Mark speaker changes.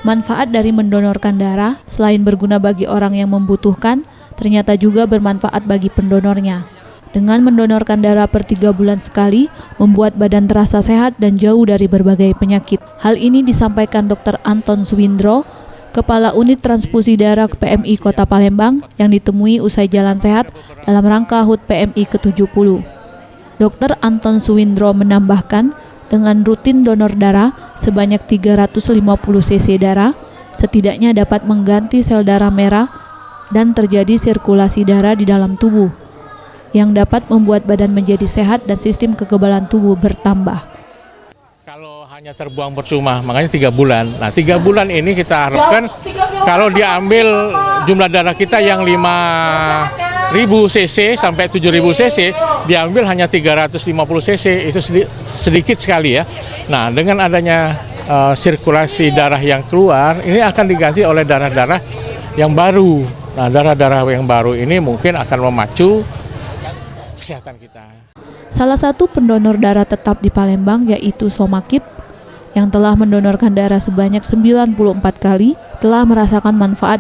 Speaker 1: Manfaat dari mendonorkan darah, selain berguna bagi orang yang membutuhkan, ternyata juga bermanfaat bagi pendonornya. Dengan mendonorkan darah per 3 bulan sekali, membuat badan terasa sehat dan jauh dari berbagai penyakit. Hal ini disampaikan Dr. Anton Suwindro, Kepala Unit Transfusi Darah PMI Kota Palembang, yang ditemui usai jalan sehat dalam rangka HUT PMI ke-70. Dr. Anton Suwindro menambahkan, dengan rutin donor darah sebanyak 350 cc darah, setidaknya dapat mengganti sel darah merah dan terjadi sirkulasi darah di dalam tubuh, yang dapat membuat badan menjadi sehat dan sistem kekebalan tubuh bertambah.
Speaker 2: Kalau hanya terbuang percuma, makanya 3 bulan. Nah, 3 bulan ini kita harapkan kalau diambil jumlah darah kita yang 5.000 cc sampai 7.000 cc, diambil hanya 350 cc, itu sedikit sekali ya. Nah, dengan adanya sirkulasi darah yang keluar, ini akan diganti oleh darah-darah yang baru. Nah, darah-darah yang baru ini mungkin akan memacu kesehatan kita.
Speaker 1: Salah satu pendonor darah tetap di Palembang yaitu Somakip, yang telah mendonorkan darah sebanyak 94 kali, telah merasakan manfaat